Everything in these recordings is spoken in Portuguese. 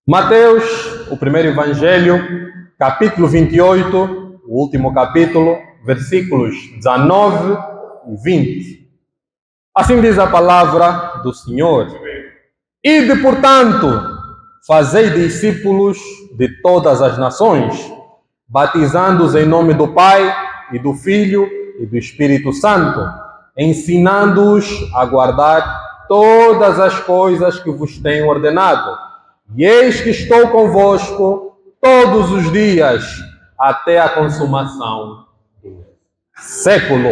Mateus, o primeiro evangelho, capítulo 28, o último capítulo, versículos 19 e 20. Assim diz a palavra do Senhor. Ide, portanto, fazei discípulos de todas as nações, batizando-os em nome do Pai e do Filho e do Espírito Santo, ensinando-os a guardar todas as coisas que vos tenho ordenado. E eis que estou convosco todos os dias, até a consumação do século.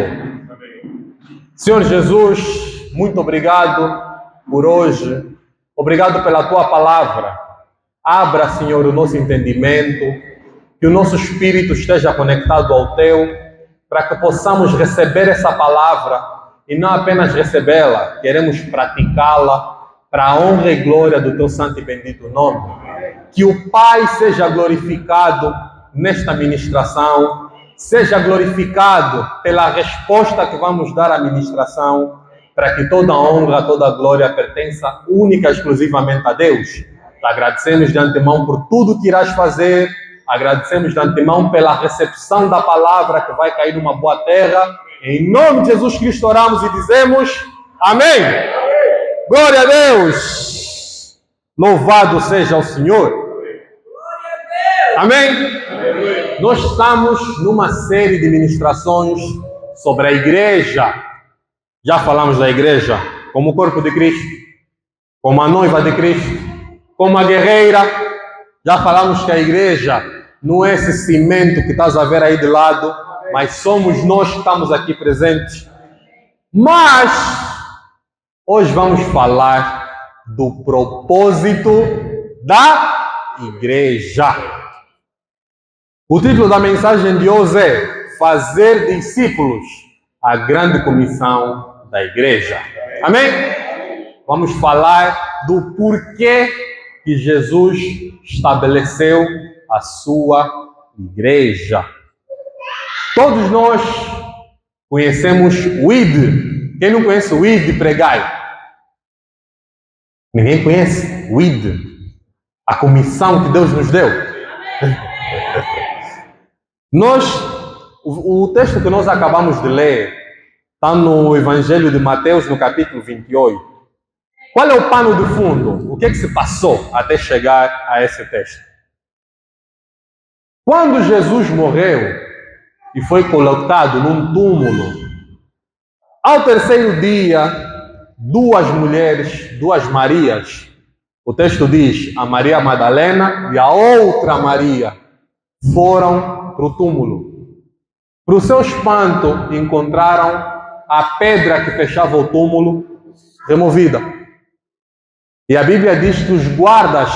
Senhor Jesus, muito obrigado por hoje. Obrigado pela Tua palavra. Abra, Senhor, o nosso entendimento, que o nosso espírito esteja conectado ao Teu, para que possamos receber essa palavra e não apenas recebê-la, queremos praticá-la para a honra e glória do Teu santo e bendito nome. Que o Pai seja glorificado nesta ministração, seja glorificado pela resposta que vamos dar à ministração, para que toda a honra, toda a glória pertença única e exclusivamente a Deus. Agradecemos de antemão por tudo que irás fazer, agradecemos de antemão pela recepção da palavra que vai cair numa boa terra. Em nome de Jesus Cristo oramos e dizemos amém. Glória a Deus! Louvado seja o Senhor! Amém? Nós estamos numa série de ministrações sobre a igreja. Já falamos da igreja como o corpo de Cristo, como a noiva de Cristo, como a guerreira. Já falamos que a igreja não é esse cimento que estás a ver aí de lado, mas somos nós que estamos aqui presentes. Mas hoje vamos falar do propósito da igreja. O título da mensagem de hoje é Fazer discípulos, a grande comissão da igreja. Amém? Vamos falar do porquê que Jesus estabeleceu a sua igreja. Todos nós conhecemos o ID. Quem não conhece o ID, pregai. Ninguém conhece o ID, a comissão que Deus nos deu. O texto que nós acabamos de ler está no Evangelho de Mateus, no capítulo 28. Qual é o pano de fundo? O que é que se passou até chegar a esse texto? Quando Jesus morreu e foi colocado num túmulo, ao terceiro dia, duas mulheres, duas Marias, o texto diz, a Maria Madalena e a outra Maria, foram para o túmulo. Para o seu espanto, encontraram a pedra que fechava o túmulo removida. E a Bíblia diz que os guardas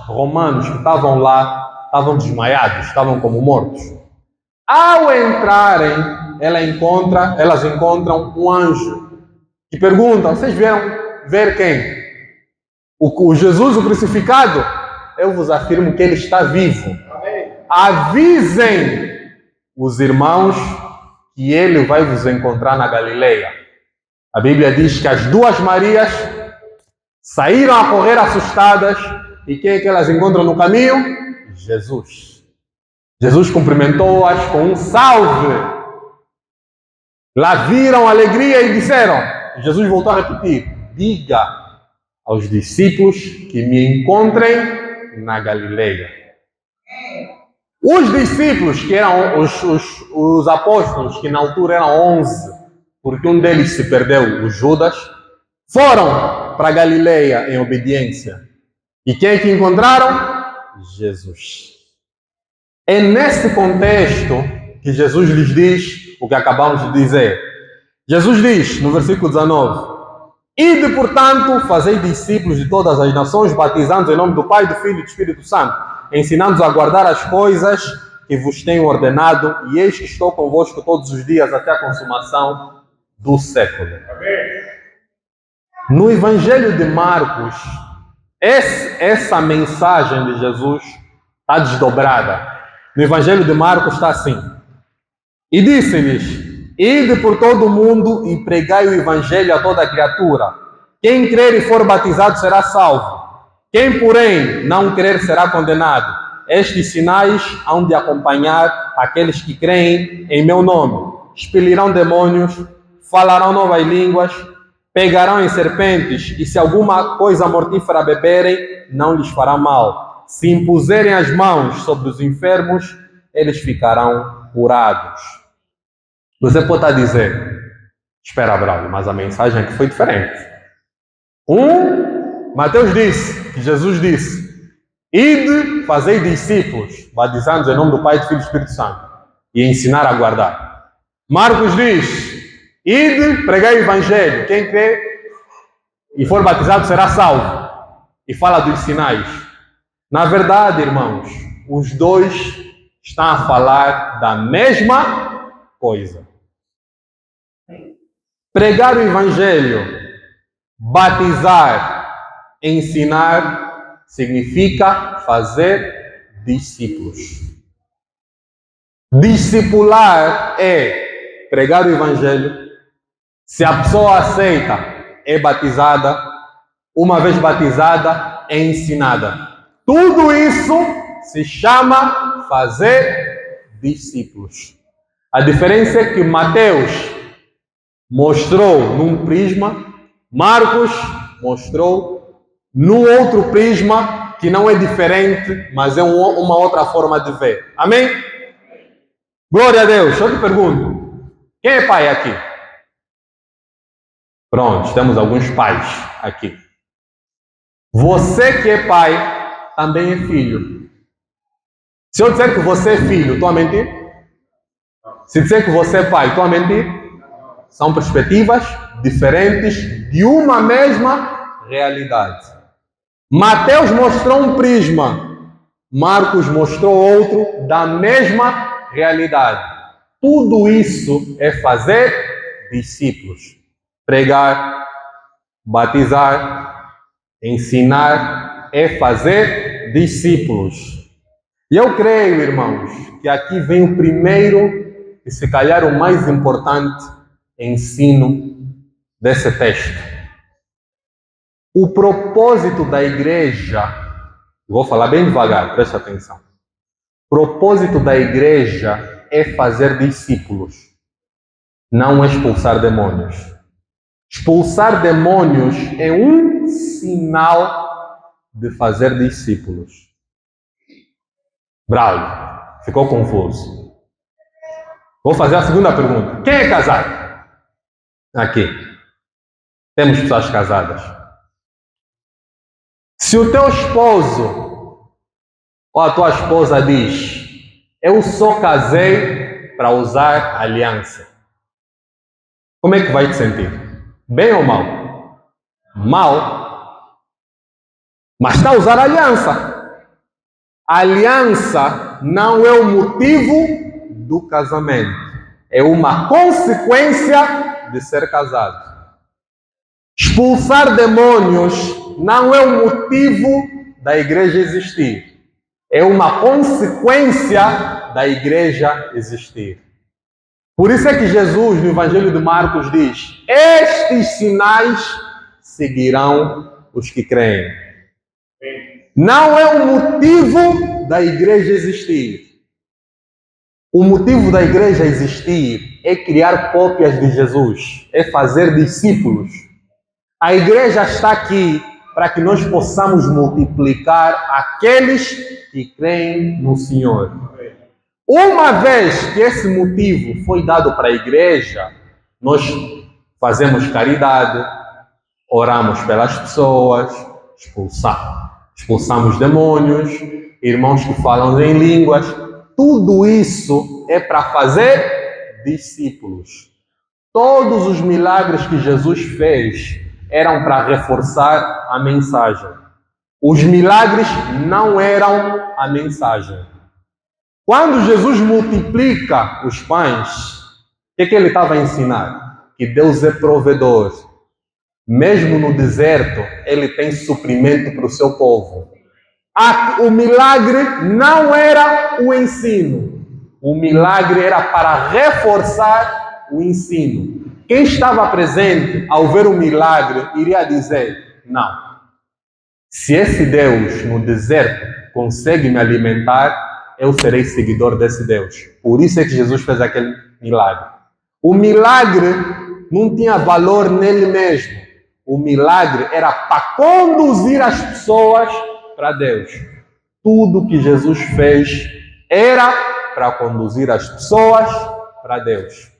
romanos que estavam lá, estavam desmaiados, estavam como mortos. Ao entrarem, elas encontram um anjo que pergunta, vocês vieram ver quem? O Jesus, o crucificado? Eu vos afirmo que ele está vivo. Amém. Avisem os irmãos que ele vai vos encontrar na Galileia. A Bíblia diz que as duas Marias saíram a correr assustadas. E quem é que elas encontram no caminho? Jesus. Jesus cumprimentou-as com um salve. Lá viram alegria e disseram, Jesus voltou a repetir, diga aos discípulos que me encontrem na Galileia. Os discípulos, que eram os apóstolos, que na altura eram 11, porque um deles se perdeu, o Judas, foram para a Galileia em obediência. E quem é que encontraram? Jesus. É nesse contexto que Jesus lhes diz o que acabamos de dizer. Jesus diz, no versículo 19, ide, portanto, fazei discípulos de todas as nações, batizando-os em nome do Pai, do Filho e do Espírito Santo, ensinando-os a guardar as coisas que vos tenho ordenado, e eis que estou convosco todos os dias até a consumação do século. Amém. No Evangelho de Marcos, essa mensagem de Jesus está desdobrada. No Evangelho de Marcos está assim, e disse-lhes, ide por todo o mundo e pregai o Evangelho a toda a criatura. Quem crer e for batizado será salvo, Quem, porém, não crer será condenado. Estes sinais hão de acompanhar aqueles que creem em meu nome. Expelirão demônios, falarão novas línguas, pegarão em serpentes, e se alguma coisa mortífera beberem, não lhes fará mal. Se impuserem as mãos sobre os enfermos, eles ficarão curados. Você pode estar a dizer, espera, Braulio, mas a mensagem aqui foi diferente. Mateus disse, que Jesus disse, ide, fazei discípulos, batizando-os em nome do Pai, do Filho e do Espírito Santo, e ensinar a guardar. Marcos diz, ide, pregai o Evangelho, quem crê e for batizado será salvo. E fala dos sinais. Na verdade, irmãos, os dois estão a falar da mesma coisa. Pregar o Evangelho, batizar, ensinar, significa fazer discípulos. Discipular é pregar o Evangelho. Se a pessoa aceita, é batizada. Uma vez batizada, é ensinada. Tudo isso se chama fazer discípulos. A diferença é que Mateus mostrou num prisma, Marcos mostrou num outro prisma que não é diferente, mas é uma outra forma de ver. Amém? Glória a Deus. Eu te pergunto, quem é pai aqui? Pronto, temos alguns pais aqui. Você que é pai, também é filho. Se eu disser que você é filho, estou a mentir? Se disser que você é pai, estou a mentir? São perspectivas diferentes de uma mesma realidade. Mateus mostrou um prisma, Marcos mostrou outro da mesma realidade. Tudo isso é fazer discípulos. Pregar, batizar, ensinar, é fazer discípulos. E eu creio, irmãos, que aqui vem o primeiro e se calhar o mais importante ensino desse texto. O propósito da igreja, vou falar bem devagar, preste atenção. O propósito da igreja é fazer discípulos, não expulsar demônios. Expulsar demônios é um sinal de fazer discípulos. Braulio, ficou confuso. Vou fazer a segunda pergunta. Quem é casado? Aqui. Temos pessoas casadas. Se o teu esposo ou a tua esposa diz, eu só casei para usar aliança, como é que vai te sentir? Bem ou mal? Mal. Mas está a usar aliança. A aliança não é o motivo do casamento. É uma consequência de ser casado. Expulsar demônios não é o motivo da igreja existir. É uma consequência da igreja existir. Por isso é que Jesus, no Evangelho de Marcos, diz, estes sinais seguirão os que creem. Não é o motivo da igreja existir. O motivo da igreja existir é criar cópias de Jesus, é fazer discípulos. A igreja está aqui para que nós possamos multiplicar aqueles que creem no Senhor. Uma vez que esse motivo foi dado para a igreja, nós fazemos caridade, oramos pelas pessoas, expulsamos demônios, irmãos que falam em línguas. Tudo isso é para fazer discípulos. Todos os milagres que Jesus fez eram para reforçar a mensagem. Os milagres não eram a mensagem. Quando Jesus multiplica os pães, o que ele estava a ensinar? Que Deus é provedor. Mesmo no deserto, ele tem suprimento para o seu povo. O milagre não era o ensino. O milagre era para reforçar o ensino. Quem estava presente ao ver o milagre iria dizer, não, Se esse Deus no deserto consegue me alimentar, eu serei seguidor desse Deus. Por isso é que Jesus fez aquele milagre. O milagre não tinha valor nele mesmo. O milagre era para conduzir as pessoas para Deus. Tudo que Jesus fez era para conduzir as pessoas para Deus.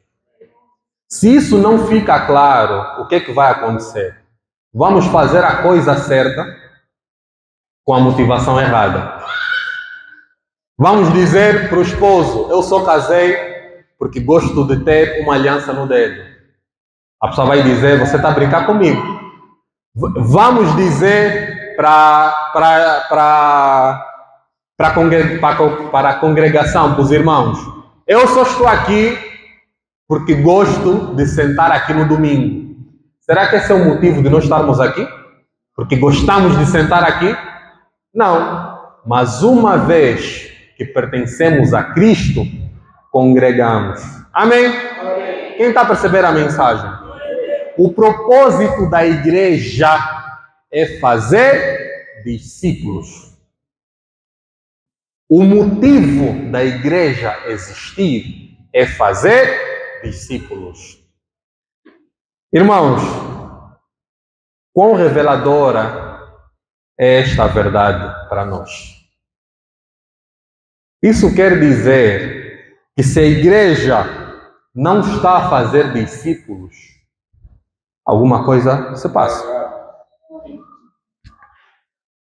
Se isso não fica claro, o que é que vai acontecer? Vamos fazer a coisa certa com a motivação errada. Vamos dizer para o esposo: eu só casei porque gosto de ter uma aliança no dedo. A pessoa vai dizer: você está a brincar comigo. Vamos dizer para a congregação, para os irmãos: eu só estou aqui porque gosto de sentar aqui no domingo. Será que esse é o motivo de nós estarmos aqui? Porque gostamos de sentar aqui? Não. Mas uma vez que pertencemos a Cristo, congregamos. Amém? Amém. Quem está a perceber a mensagem? O propósito da igreja é fazer discípulos. O motivo da igreja existir é fazer discípulos. Irmãos, quão reveladora é esta verdade para nós? Isso quer dizer que se a igreja não está a fazer discípulos, alguma coisa se passa.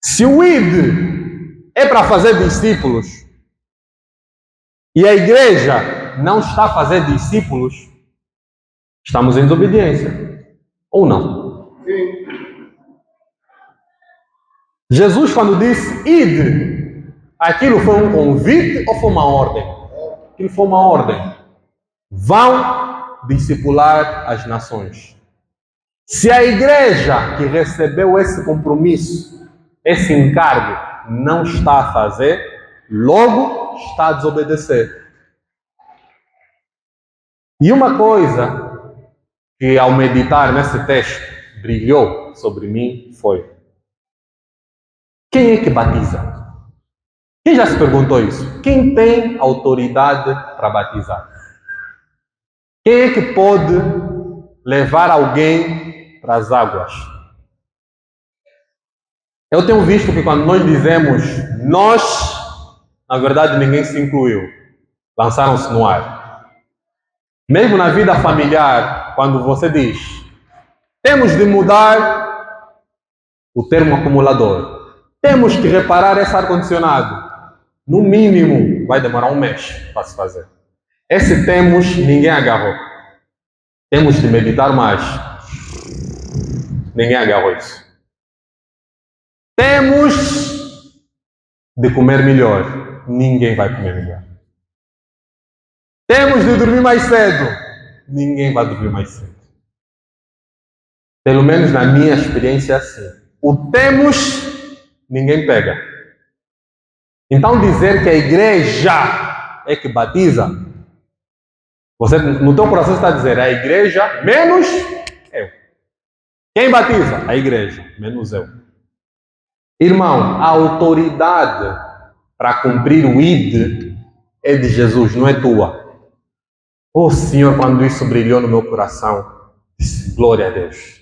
Se o ID é para fazer discípulos e a igreja não está a fazer discípulos, estamos em desobediência. Ou não? Sim. Jesus, quando disse ide, aquilo foi um convite ou foi uma ordem? Aquilo foi uma ordem. Vão discipular as nações. Se a igreja que recebeu esse compromisso, esse encargo, não está a fazer, logo está a desobedecer. E uma coisa que ao meditar nesse texto brilhou sobre mim foi: quem é que batiza? Quem já se perguntou isso? Quem tem autoridade para batizar? Quem é que pode levar alguém para as águas? Eu tenho visto que quando nós dizemos nós, na verdade ninguém se incluiu. Lançaram-se no ar. Mesmo na vida familiar, quando você diz temos de mudar o termo acumulador, temos que reparar esse ar-condicionado, no mínimo vai demorar um mês para se fazer. Esse temos, ninguém agarrou. Temos de meditar mais. Ninguém agarrou isso. Temos de comer melhor. Ninguém vai comer melhor. Temos de dormir mais cedo. Ninguém vai dormir mais cedo. Pelo menos na minha experiência é assim. O temos, ninguém pega. Então dizer que a igreja é que batiza, você no teu coração está a dizer a igreja menos eu. Quem batiza? A igreja, menos eu. Irmão, a autoridade para cumprir o ID é de Jesus, não é tua. Oh Senhor, quando isso brilhou no meu coração, disse, glória a Deus.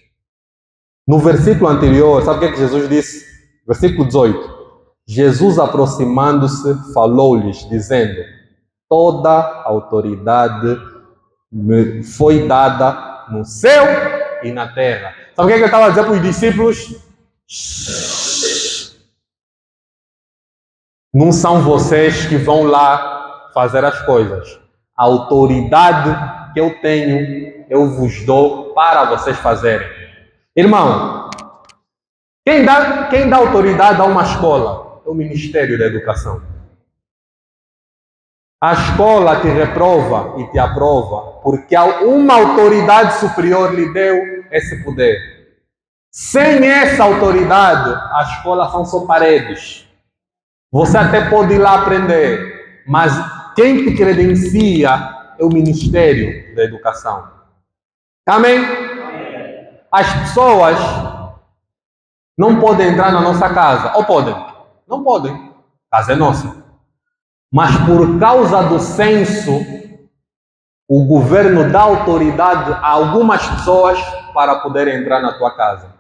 No versículo anterior, sabe o que é que Jesus disse? Versículo 18. Jesus, aproximando-se, falou-lhes, dizendo: toda autoridade me foi dada no céu e na terra. Sabe o que é que eu estava a dizer para os discípulos? Não são vocês que vão lá fazer as coisas. A autoridade que eu tenho, eu vos dou para vocês fazerem. Irmão, quem dá autoridade a uma escola? É o Ministério da Educação. A escola te reprova e te aprova porque uma autoridade superior lhe deu esse poder. Sem essa autoridade, a escola são só paredes. Você até pode ir lá aprender, mas quem te credencia é o Ministério da Educação. Amém? As pessoas não podem entrar na nossa casa. Ou podem? Não podem. A casa é nossa. Mas por causa do censo, o governo dá autoridade a algumas pessoas para poderem entrar na tua casa.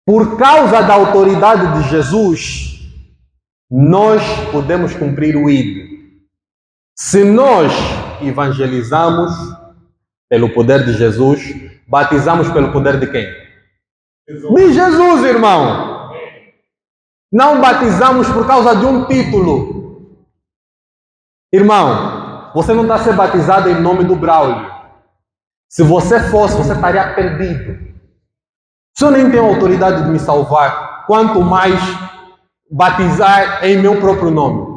Por causa da autoridade de Jesus, nós podemos cumprir o ID. Se nós evangelizamos pelo poder de Jesus, batizamos pelo poder de quem? De Jesus, irmão. Não batizamos por causa de um título. Irmão, você não está a ser batizado em nome do Braulio. Se você fosse, você estaria perdido. Se eu nem tenho autoridade de me salvar, quanto mais batizar em meu próprio nome.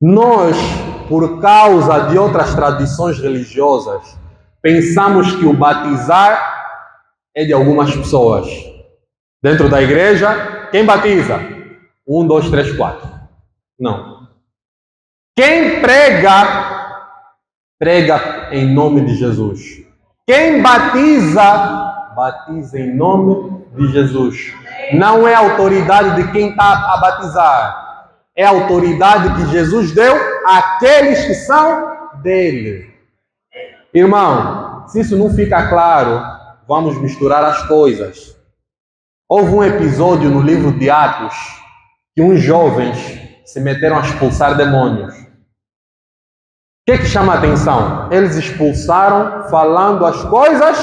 Nós, por causa de outras tradições religiosas, pensamos que o batizar é de algumas pessoas. Dentro da igreja, quem batiza? 1, 2, 3, 4. Não. Quem prega, prega em nome de Jesus. Quem batiza, batiza em nome de Jesus. Não é a autoridade de quem está a batizar. É a autoridade que Jesus deu àqueles que são dele. Irmão, se isso não fica claro, vamos misturar as coisas. Houve um episódio no livro de Atos que uns jovens se meteram a expulsar demônios. O que chama a atenção? Eles expulsaram falando as coisas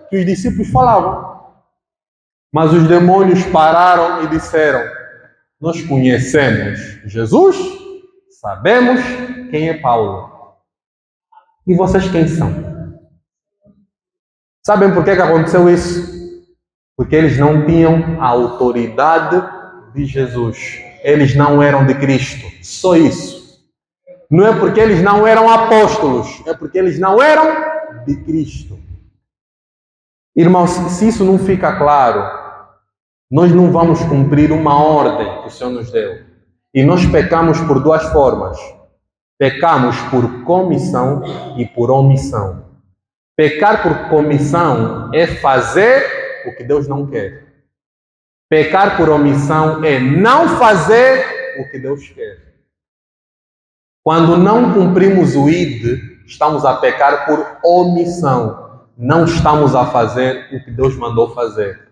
que os discípulos falavam. Mas os demônios pararam e disseram: nós conhecemos Jesus, sabemos quem é Paulo. E vocês quem são? Sabem por que aconteceu isso? Porque eles não tinham a autoridade de Jesus. Eles não eram de Cristo. Só isso. Não é porque eles não eram apóstolos, é porque eles não eram de Cristo. Irmãos, se isso não fica claro, nós não vamos cumprir uma ordem que o Senhor nos deu. E nós pecamos por duas formas. Pecamos por comissão e por omissão. Pecar por comissão é fazer o que Deus não quer. Pecar por omissão é não fazer o que Deus quer. Quando não cumprimos o ID, estamos a pecar por omissão. Não estamos a fazer o que Deus mandou fazer.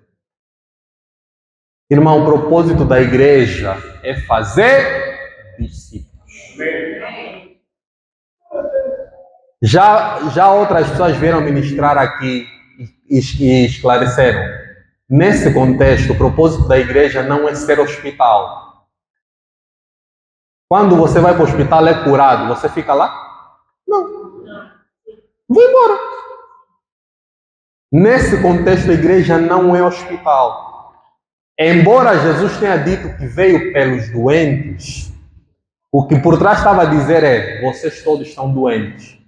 Irmão, o propósito da igreja é fazer discípulos. Já outras pessoas vieram ministrar aqui e esclareceram. Nesse contexto, o propósito da igreja não é ser hospital. Quando você vai para o hospital é curado, você fica lá? Não. Vou embora. Nesse contexto, a igreja não é hospital. Embora Jesus tenha dito que veio pelos doentes, o que por trás estava a dizer é: vocês todos estão doentes.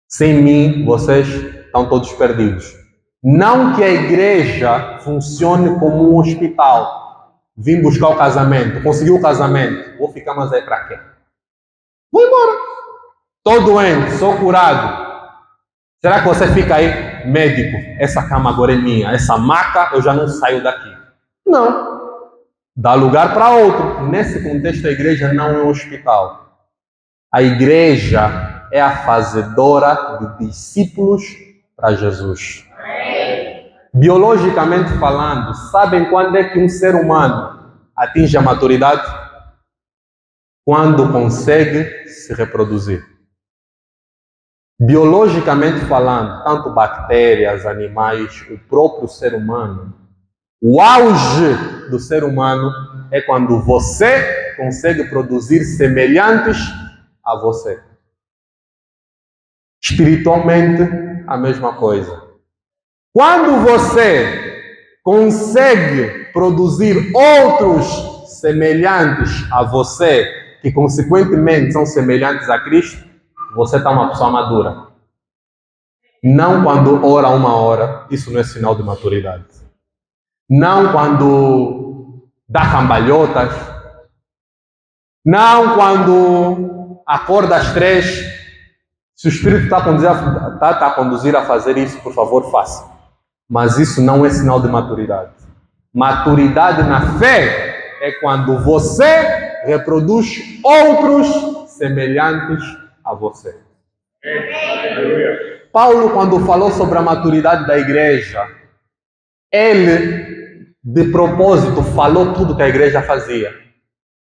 Sem mim, vocês estão todos perdidos. Não que a igreja funcione como um hospital. Vim buscar o casamento, consegui o casamento, vou ficar mais aí para quê? Vou embora. Estou doente, sou curado. Será que você fica aí, médico? Essa cama agora é minha, essa maca eu já não saio daqui. Não. Dá lugar para outro. Nesse contexto, a igreja não é um hospital. A igreja é a fazedora de discípulos para Jesus. Biologicamente falando, sabem quando é que um ser humano atinge a maturidade? Quando consegue se reproduzir. Biologicamente falando, tanto bactérias, animais, o próprio ser humano, o auge do ser humano é quando você consegue produzir semelhantes a você. Espiritualmente, a mesma coisa. Quando você consegue produzir outros semelhantes a você, que consequentemente são semelhantes a Cristo, você está uma pessoa madura. Não quando ora 1 hora, isso não é sinal de maturidade. Não quando dá cambalhotas. Não quando acorda às 3. Se o Espírito está a conduzir a fazer isso, por favor, faça. Mas isso não é sinal de maturidade. Maturidade na fé é quando você reproduz outros semelhantes a você. Paulo, quando falou sobre a maturidade da igreja, ele, de propósito, falou tudo que a igreja fazia.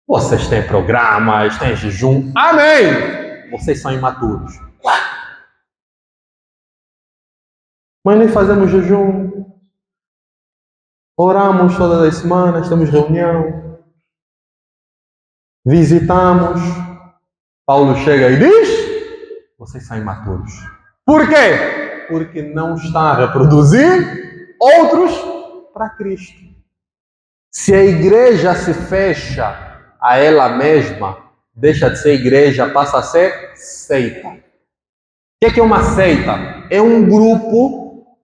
Vocês têm programas, têm jejum. Amém! Vocês são imaturos. Mas nós fazemos jejum. Oramos todas as semanas, temos reunião. Visitamos. Paulo chega e diz: vocês são imaturos. Por quê? Porque não estão a reproduzir outros para Cristo. Se a igreja se fecha a ela mesma, deixa de ser igreja, passa a ser seita. O que é uma seita? É um grupo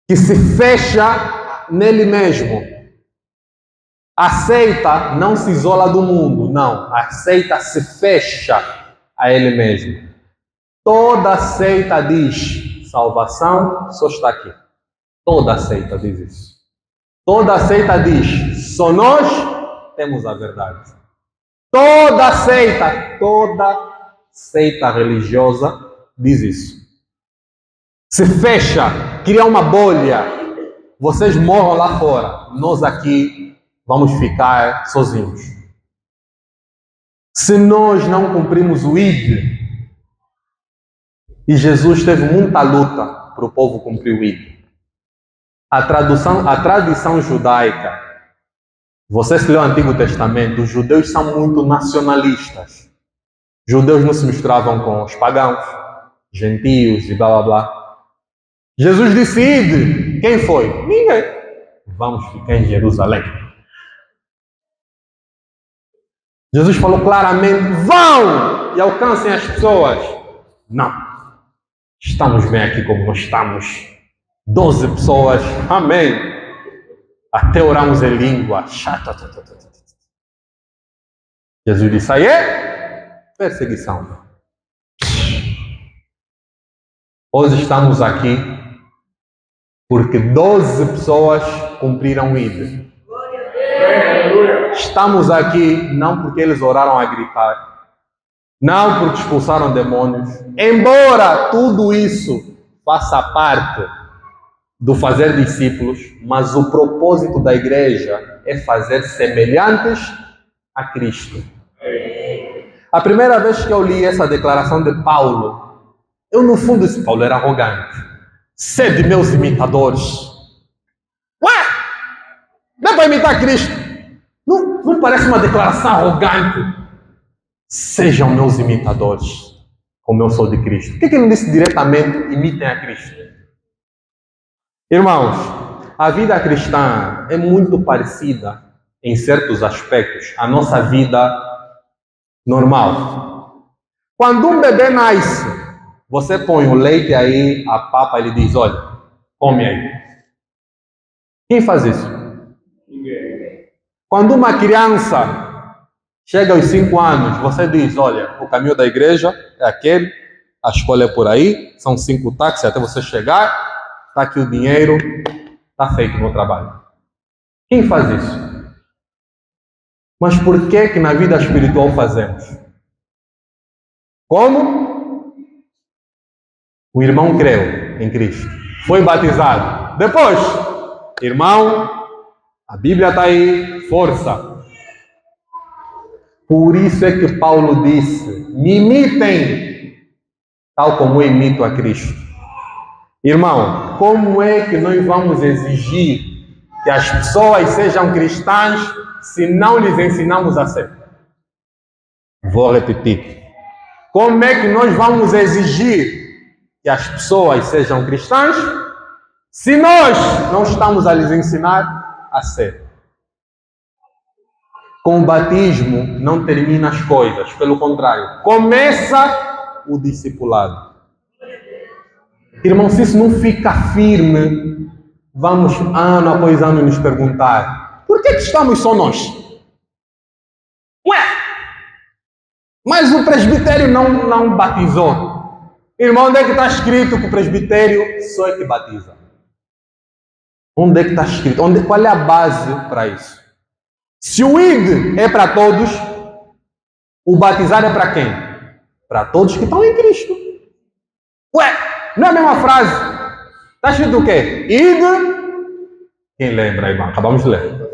que se fecha nele mesmo. A seita não se isola do mundo, não. A seita se fecha a ele mesmo. Toda seita diz: salvação só está aqui. Toda seita diz isso. Toda seita diz: só nós temos a verdade. Toda seita religiosa diz isso. Se fecha, cria uma bolha. Vocês moram lá fora. Nós aqui vamos ficar sozinhos. Se nós não cumprimos o ID, e Jesus teve muita luta para o povo cumprir o ID. A tradição judaica, você se lê o Antigo Testamento, os judeus são muito nacionalistas. Os judeus não se misturavam com os pagãos, gentios e blá blá blá. Jesus disse: ide. Quem foi? Ninguém. Vamos ficar em Jerusalém. Jesus falou claramente: vão e alcancem as pessoas. Não. Estamos bem aqui como nós estamos. 12 pessoas. Amém. Até oramos em língua. Jesus disse: aí é perseguição. Hoje estamos aqui porque 12 pessoas cumpriram o ID. Estamos aqui não porque eles oraram a gritar, não porque expulsaram demônios, embora tudo isso faça parte do fazer discípulos, mas o propósito da igreja é fazer semelhantes a Cristo. A primeira vez que eu li essa declaração de Paulo, eu no fundo disse: Paulo era arrogante. Sede meus imitadores. Ué? Não é para imitar Cristo? Não parece uma declaração arrogante? Sejam meus imitadores, como eu sou de Cristo. Por que ele não disse diretamente: imitem a Cristo? Irmãos, a vida cristã é muito parecida, em certos aspectos, à nossa vida normal. Quando um bebê nasce, você põe o leite aí, a papa, ele diz: olha, come aí. Quem faz isso? Ninguém. Quando uma criança chega aos 5 anos, você diz: olha, o caminho da igreja é aquele, a escola é por aí, são 5 táxis até você chegar, está aqui o dinheiro, está feito o meu trabalho. Quem faz isso? Mas por que na vida espiritual fazemos? Como? O irmão creu em Cristo, foi batizado. Depois, irmão, a Bíblia está aí, força. Por isso é que Paulo disse: me imitem, tal como eu imito a Cristo. Irmão, como é que nós vamos exigir que as pessoas sejam cristãs se não lhes ensinamos a ser? Vou repetir. Como é que nós vamos exigir que as pessoas sejam cristãs se nós não estamos a lhes ensinar a ser? Com o batismo não termina as coisas, pelo contrário, começa o discipulado. Irmão, se isso não fica firme, vamos ano após ano nos perguntar: por que estamos só nós? Ué, mas o presbitério não batizou. Irmão, onde é que está escrito que o presbitério só é que batiza? Onde é que está escrito? Qual é a base para isso? Se o id é para todos, o batizar é para quem? Para todos que estão em Cristo. Ué, não é a mesma frase? Está escrito o quê? Id. Quem lembra, irmão? Acabamos de ler.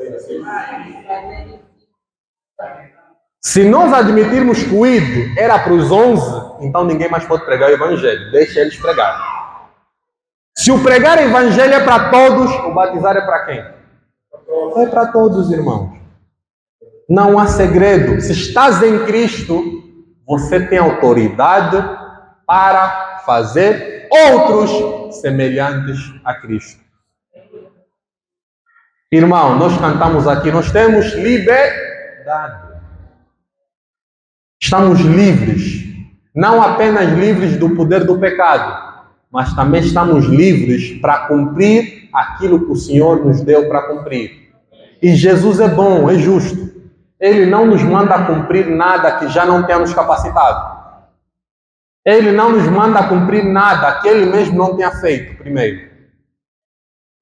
Se nós admitirmos que o id era para os 11, então ninguém mais pode pregar o evangelho. Deixa eles pregar. Se o pregar o evangelho é para todos, o batizar é para quem? É para todos, irmãos. Não há segredo. Se estás em Cristo, você tem autoridade para fazer outros semelhantes a Cristo. Irmão, nós cantamos aqui, nós temos liberdade. Estamos livres. Não apenas livres do poder do pecado, mas também estamos livres para cumprir aquilo que o Senhor nos deu para cumprir. E Jesus é bom, é justo. Ele não nos manda cumprir nada que já não tenha nos capacitado. Ele não nos manda cumprir nada que Ele mesmo não tenha feito primeiro.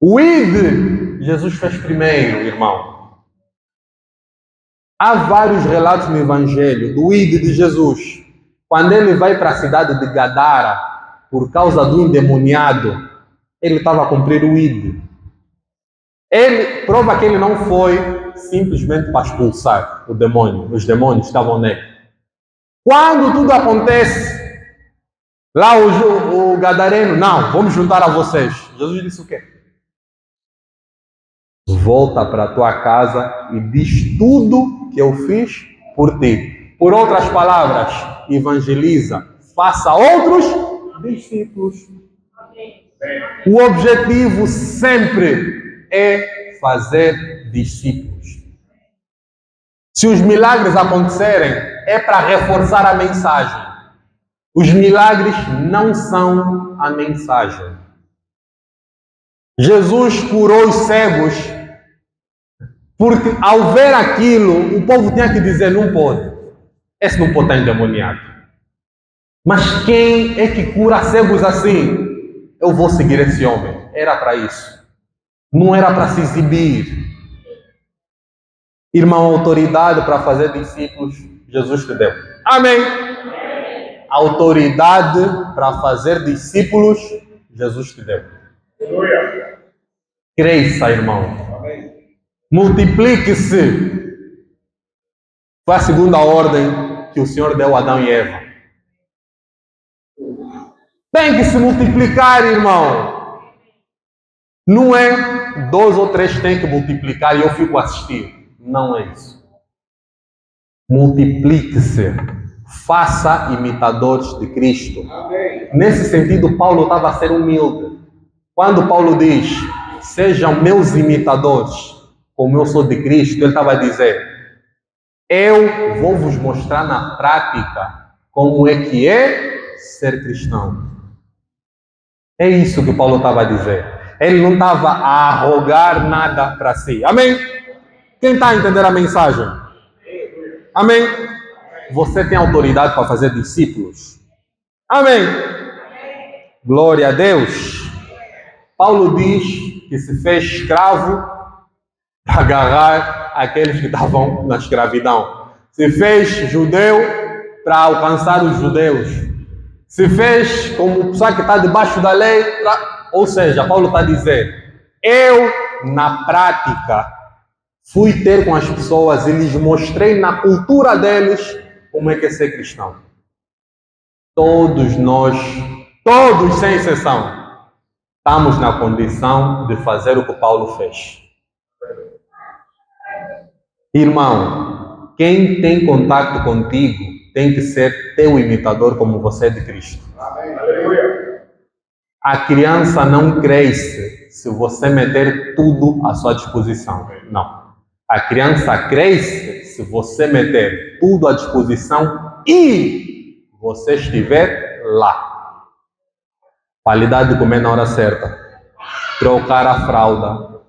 O id, Jesus fez primeiro, irmão. Há vários relatos no Evangelho do id de Jesus. Quando Ele vai para a cidade de Gadara, por causa do endemoniado, Ele estava a cumprir o id. Ele prova que Ele não foi simplesmente para expulsar o demônio. Os demônios estavam nele. Quando tudo acontece, lá o gadareno, não, vamos juntar a vocês. Jesus disse o quê? Volta para a tua casa e diz tudo que eu fiz por ti. Por outras palavras, evangeliza, faça outros discípulos. O objetivo sempre é fazer discípulos. Se os milagres acontecerem, é para reforçar a mensagem. Os milagres não são a mensagem. Jesus curou os cegos, porque ao ver aquilo, o povo tinha que dizer, não pode. Esse não pode estar endemoniado. Mas quem é que cura cegos assim? Eu vou seguir esse homem. Era para isso. Não era para se exibir. Irmão, autoridade para fazer discípulos, Jesus te deu. Amém? Autoridade para fazer discípulos, Jesus te deu. Cresça, irmão. Multiplique-se. Foi a segunda ordem que o Senhor deu a Adão e Eva. Tem que se multiplicar, irmão. Não é 2 ou 3 tem que multiplicar e eu fico a assistir. Não é isso. Multiplique-se. Faça imitadores de Cristo. Amém. Nesse sentido, Paulo estava a ser humilde. Quando Paulo diz, sejam meus imitadores, como eu sou de Cristo, ele estava a dizer, eu vou vos mostrar na prática como é que é ser cristão. É isso que Paulo estava a dizer. Ele não estava a arrogar nada para si. Amém? Quem está a entender a mensagem? Amém? Você tem autoridade para fazer discípulos. Amém? Glória a Deus. Paulo diz que se fez escravo para agarrar aqueles que estavam na escravidão. Se fez judeu para alcançar os judeus. Se fez como pessoa que está debaixo da lei. Ou seja, Paulo está a dizer, eu na prática fui ter com as pessoas e lhes mostrei na cultura deles como é que é ser cristão. Todos nós, todos sem exceção, estamos na condição de fazer o que Paulo fez. Irmão, quem tem contato contigo tem que ser teu imitador como você é de Cristo. A criança não cresce se você meter tudo à sua disposição. Não. A criança cresce se você meter tudo à disposição e você estiver lá. Qualidade de comer na hora certa. Trocar a fralda.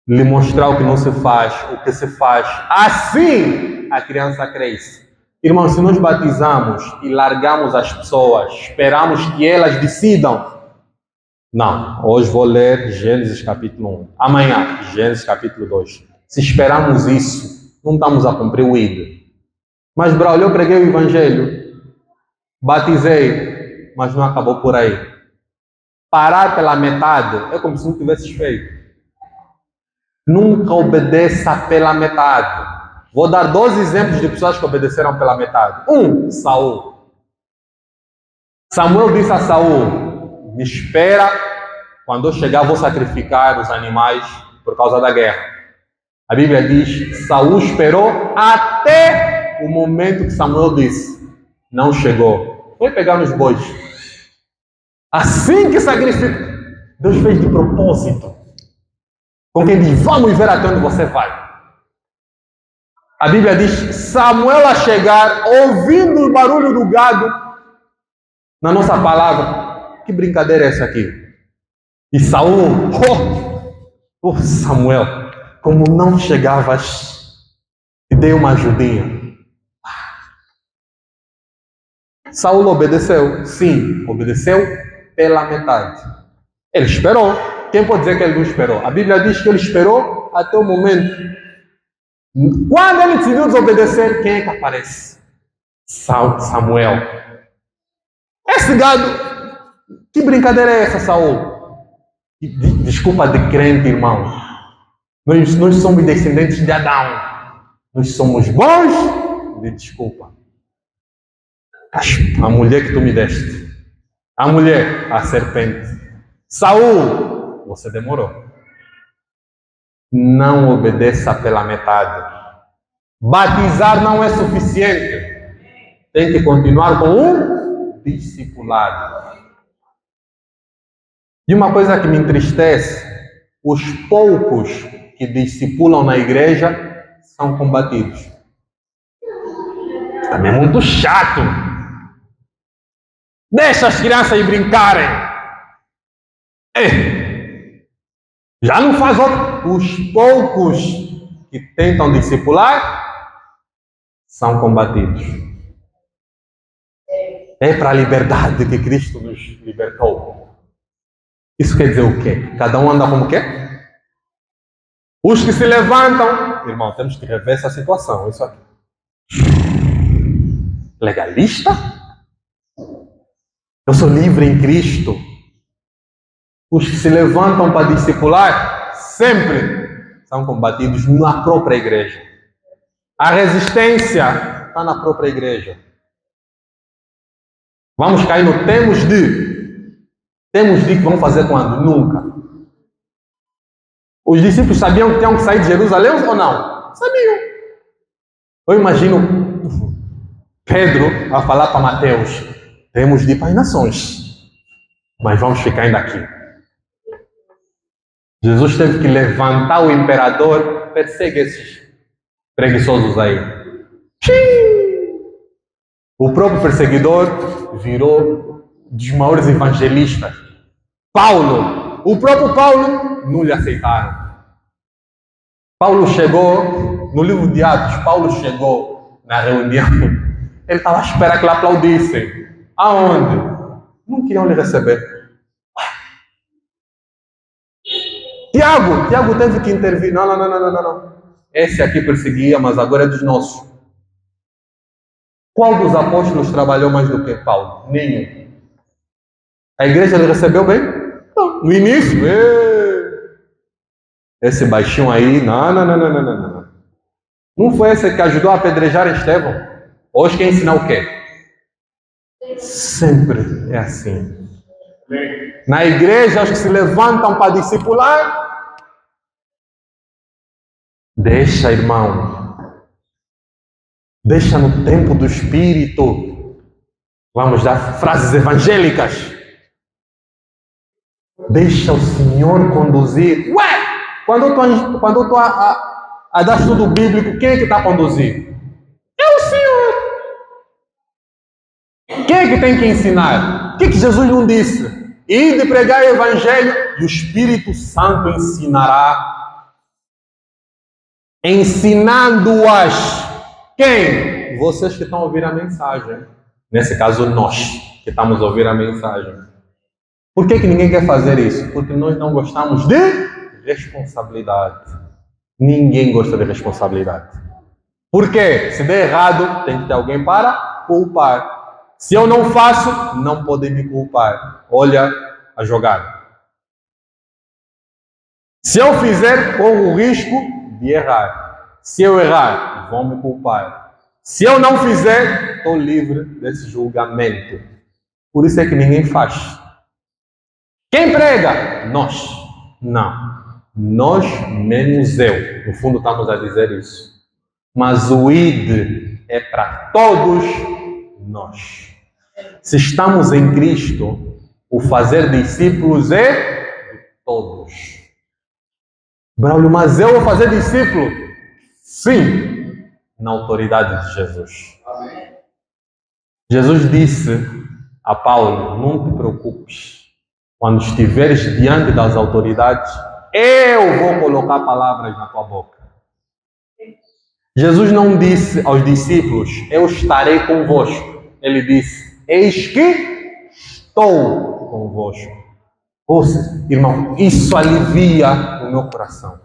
Lhe mostrar o que não se faz, o que se faz. Assim a criança cresce. Irmãos, se nós batizamos e largamos as pessoas, esperamos que elas decidam, Não, hoje vou ler Gênesis capítulo 1. Amanhã, Gênesis capítulo 2. Se esperarmos isso, não estamos a cumprir o ID. Mas, Braulio, eu preguei o Evangelho, batizei, mas não acabou por aí. Parar pela metade é como se não tivesses feito. Nunca obedeça pela metade. Vou dar 12 exemplos de pessoas que obedeceram pela metade. Saul. Samuel disse a Saul: me espera, quando eu chegar vou sacrificar os animais por causa da guerra. A Bíblia diz: Saul esperou até o momento que Samuel disse. Não chegou. Foi pegar nos bois. Assim que sacrificou, Deus fez de propósito. Com quem diz: vamos ver até onde você vai. A Bíblia diz: Samuel a chegar, ouvindo o barulho do gado, na nossa palavra, que brincadeira é essa aqui? E Saul, Samuel, como não chegavas, te dei uma ajudinha. Saul obedeceu, sim, obedeceu pela metade. Ele esperou. Quem pode dizer que ele não esperou? A Bíblia diz que ele esperou até o momento. Quando ele decidiu desobedecer, quem é que aparece? Samuel. Esse gado, que brincadeira é essa, Saul? Desculpa de crente, irmão. Nós somos descendentes de Adão. Nós somos bons de desculpa. A mulher que tu me deste. A mulher, a serpente. Saul, você demorou. Não obedeça pela metade. Batizar não é suficiente. Tem que continuar com um discipulado. E uma coisa que me entristece, os poucos que discipulam na igreja são combatidos. Também é muito chato. Deixa as crianças ir brincarem. Já não faz outro. Os poucos que tentam discipular são combatidos. É para a liberdade que Cristo nos libertou. Isso quer dizer o quê? Cada um anda como quer? Os que se levantam, irmão, temos que rever essa situação. Isso aqui. Legalista? Eu sou livre em Cristo. Os que se levantam para discipular sempre são combatidos na própria igreja. A resistência está na própria igreja. Vamos cair no temos de que vão fazer quando? Nunca. Os discípulos sabiam que tinham que sair de Jerusalém ou não? Sabiam. Eu imagino Pedro a falar para Mateus: temos de ir para as nações, mas vamos ficar ainda aqui. Jesus teve que levantar o imperador, persegue esses preguiçosos aí. O próprio perseguidor virou dos maiores evangelistas. Paulo, o próprio Paulo, não lhe aceitaram. Paulo chegou, no livro de Atos, Paulo chegou na reunião, ele estava à espera que lhe aplaudissem. Aonde? Não queriam lhe receber. Tiago teve que intervir. Não. Esse aqui perseguia, mas agora é dos nossos. Qual dos apóstolos trabalhou mais do que Paulo? Nenhum. A igreja lhe recebeu bem? Não. No início, esse baixinho aí, não. Não foi esse que ajudou a apedrejar Estevão? Hoje quer ensinar o quê? Sempre é assim. Na igreja, os que se levantam para discipular, deixa, irmão. Deixa no tempo do Espírito. Vamos dar frases evangélicas. Deixa o Senhor conduzir. Quando eu estou a dar estudo bíblico, quem é que está a conduzir? É o Senhor. Quem é que tem que ensinar? O que Jesus não disse? Ir de pregar o Evangelho e o Espírito Santo ensinará. Ensinando-as. Quem? Vocês que estão a ouvir a mensagem. Nesse caso, nós que estamos a ouvir a mensagem. Por que ninguém quer fazer isso? Porque nós não gostamos de responsabilidade. Ninguém gosta de responsabilidade. Por quê? Se der errado, tem que ter alguém para culpar. Se eu não faço, não podem me culpar. Olha a jogada. Se eu fizer, corro o risco de errar. Se eu errar, vão me culpar. Se eu não fizer, estou livre desse julgamento. Por isso é que ninguém faz. Quem prega? Nós. Não. Nós menos eu. No fundo estamos a dizer isso. Mas o ID é para todos nós. Se estamos em Cristo, o fazer discípulos é de todos. Braulio, mas eu vou fazer discípulo? Sim, na autoridade de Jesus. Amém. Jesus disse a Paulo, não te preocupes. Quando estiveres diante das autoridades, eu vou colocar palavras na tua boca. Jesus não disse aos discípulos, eu estarei convosco. Ele disse, eis que estou convosco. Ouça, irmão, isso alivia o meu coração.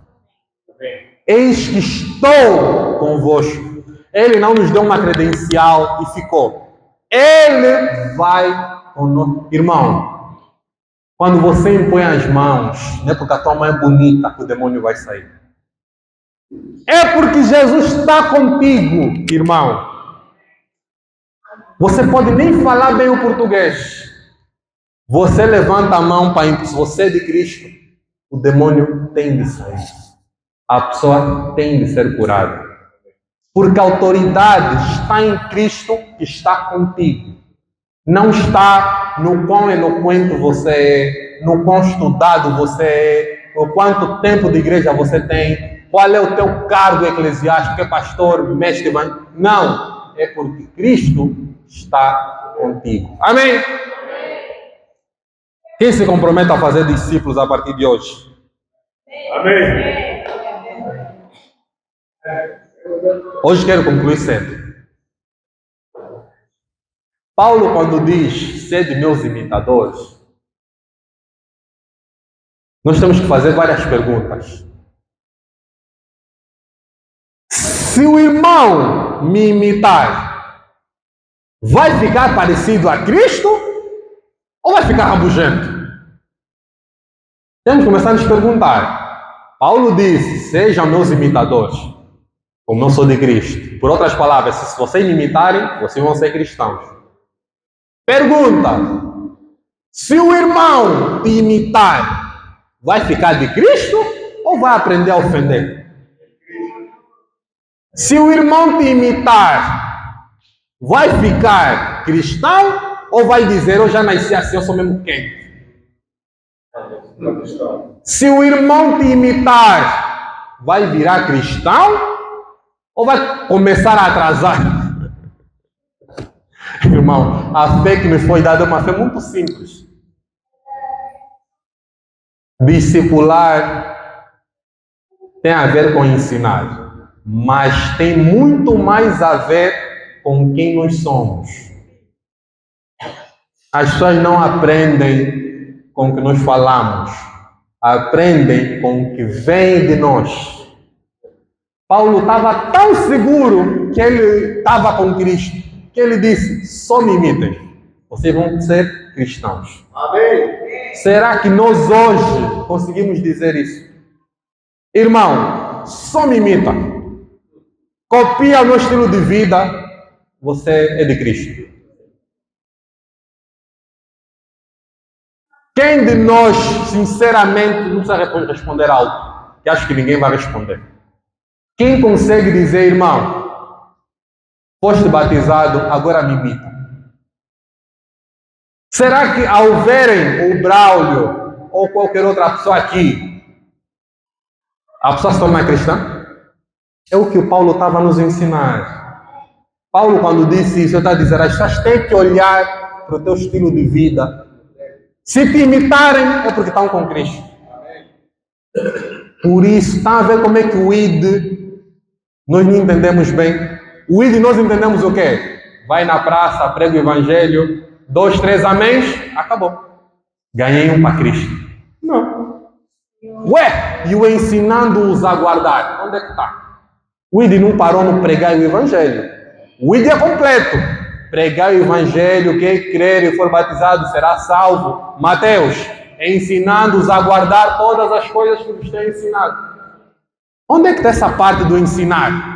Eis que estou convosco. Ele não nos deu uma credencial e ficou. Ele vai conosco. Irmão, quando você impõe as mãos, não é porque a tua mão é bonita que o demônio vai sair. É porque Jesus está contigo, irmão. Você pode nem falar bem o português. Você levanta a mão para se você é de Cristo, o demônio tem de sair. A pessoa tem de ser curada. Porque a autoridade está em Cristo que está contigo. Não está no quão eloquente você é, no quão estudado você é, o quanto tempo de igreja você tem, qual é o teu cargo eclesiástico, é pastor, mestre, não. É porque Cristo está contigo. Amém? Quem se compromete a fazer discípulos a partir de hoje? Amém. Hoje quero concluir cedo. Paulo, quando diz, sede meus imitadores, nós temos que fazer várias perguntas. Se o irmão me imitar, vai ficar parecido a Cristo ou vai ficar rabugento? Temos que começar a nos perguntar. Paulo disse, sejam meus imitadores, como eu sou de Cristo. Por outras palavras, se vocês me imitarem, vocês vão ser cristãos. Pergunta, se o irmão te imitar, vai ficar de Cristo ou vai aprender a ofender? Se o irmão te imitar, vai ficar cristão ou vai dizer, eu já nasci assim, eu sou mesmo quente? Se o irmão te imitar, vai virar cristão ou vai começar a atrasar? Irmão, a fé que nos foi dada é uma fé muito simples. Discipular tem a ver com ensinar, mas tem muito mais a ver com quem nós somos. As pessoas não aprendem com o que nós falamos, aprendem com o que vem de nós. Paulo estava tão seguro que ele estava com Cristo, que ele disse, só me imitem, vocês vão ser cristãos. Amém. Será que nós hoje conseguimos dizer isso? Irmão, só me imita. Copia o meu estilo de vida, você é de Cristo. Quem de nós, sinceramente, não precisa responder algo, que acho que ninguém vai responder. Quem consegue dizer, irmão, foste batizado, agora me imita? Será que ao verem o Braulio ou qualquer outra pessoa aqui, a pessoa se torna cristã? É o que o Paulo estava a nos ensinar. Paulo, quando disse isso, ele está a dizer, as pessoas têm que olhar para o teu estilo de vida. Se te imitarem, é porque estão com Cristo. Por isso, está a ver como é que o ID, nós não entendemos bem. O ID nós entendemos o quê? Vai na praça, prega o evangelho, 2, 3 améns, acabou. Ganhei um para Cristo. Não. Ué, e o ensinando-os a guardar? Onde é que está? O ID não parou no pregar o Evangelho. O ID é completo. Pregar o Evangelho, quem crer e for batizado será salvo. Mateus, ensinando-os a guardar todas as coisas que vos tenho ensinado. Onde é que está essa parte do ensinar?